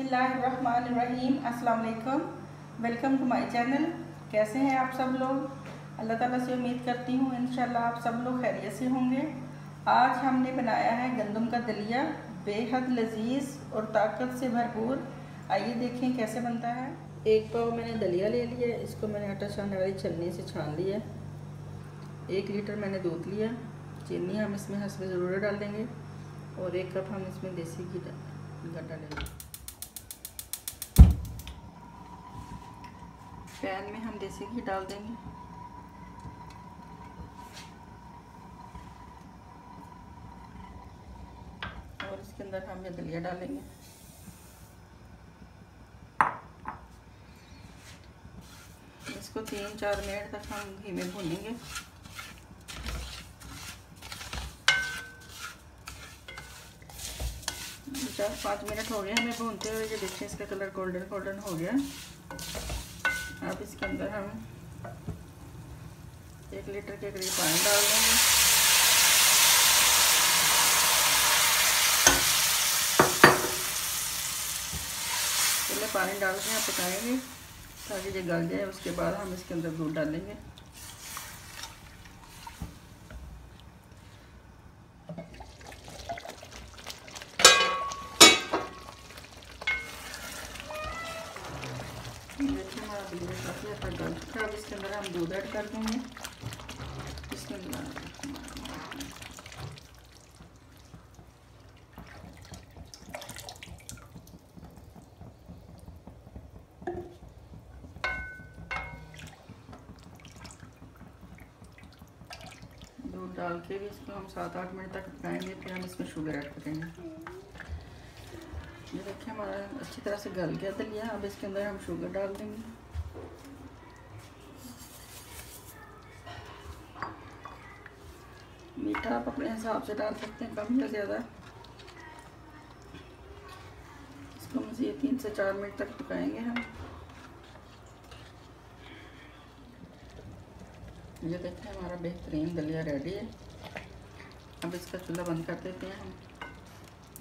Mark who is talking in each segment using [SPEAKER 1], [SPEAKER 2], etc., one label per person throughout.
[SPEAKER 1] बिस्मिल्लाहिर्रहमानिर्रहीम। अस्सलाम वालेकुम, वेलकम टू माय चैनल। कैसे हैं आप सब लोग? अल्लाह ताला से उम्मीद करती हूँ इंशाल्लाह आप सब लोग खैरियत से होंगे। आज हमने बनाया है गंदम का दलिया, बेहद लजीज और ताकत से भरपूर। आइए देखें कैसे बनता है। एक पाव मैंने दलिया ले लिया, इसको मैंने आटा छानने वाली छलनी से छान लिया। 1 लीटर मैंने दूध लिया। चीनी हम इसमें हस्बे ज़रूरत डाल देंगे और 1 कप हम इसमें देसी घी डालेंगे। पैन में हम देसी घी डाल देंगे। और इसके अंदर हम ये दलिया डालेंगे। इसको 3-4 मिनट तक हम घी में भूनेंगे। चार 5 मिनट हो गए हमें भूनते हुए। ये देखिए इसका कलर गोल्डन गोल्डन हो गया। अब इसके अंदर हम 1 लीटर के करीब पानी डाल देंगे। पहले पानी डाल के हम पकाएंगे ताकि ये गल जाए। उसके बाद हम इसके अंदर दूध डालेंगे। देखिए हमारा दलिया काफ़ी हद तक गल चुका है। अब इसके अंदर हम दूध ऐड कर देंगे। इसके अंदर दूध डाल के भी इसको हम 7-8 मिनट तक पकाएंगे। फिर हम इसमें शुगर ऐड करेंगे। ये देखिए हमारा अच्छी तरह से गल गया दलिया। अब इसके अंदर हम शुगर डाल देंगे। मीठा आप अपने हिसाब से डाल सकते हैं, कम या ज़्यादा। इसको मज़ीद 3 से 4 मिनट तक पकाएंगे हम। ये देखिए हमारा बेहतरीन दलिया रेडी है। अब इसका चूल्हा बंद कर देते हैं हम।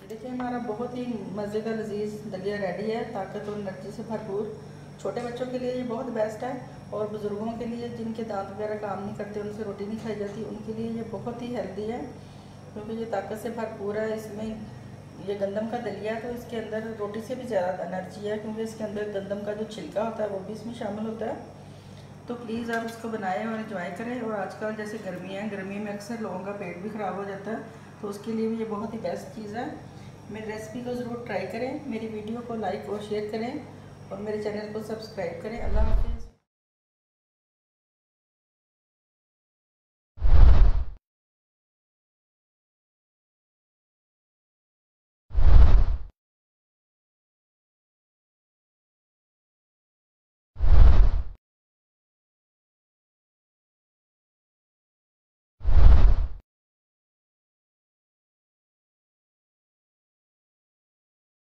[SPEAKER 1] देखिए हमारा बहुत ही मज़े का लजीज दलिया रेडी है, ताकत और एनर्जी से भरपूर। छोटे बच्चों के लिए ये बहुत बेस्ट है और बुज़ुर्गों के लिए जिनके दांत वगैरह काम नहीं करते, उनसे रोटी नहीं खाई जाती, उनके लिए ये बहुत ही हेल्दी है क्योंकि ये ताकत से भरपूर है। इसमें ये गंदम का दलिया है तो इसके अंदर रोटी से भी ज़्यादा एनर्जी है क्योंकि इसके अंदर गंदम का जो छिलका होता है वो भी इसमें शामिल होता है। तो प्लीज़ आप इसको बनाएं और एंजॉय करें। और आजकल जैसे गर्मी में अक्सर लोगों का पेट भी ख़राब हो जाता है, तो उसके लिए भी ये बहुत ही बेस्ट चीज़ है। मेरी रेसिपी को ज़रूर ट्राई करें, मेरी वीडियो को लाइक और शेयर करें और मेरे चैनल को सब्सक्राइब करें। अल्लाह हाफ़िज़।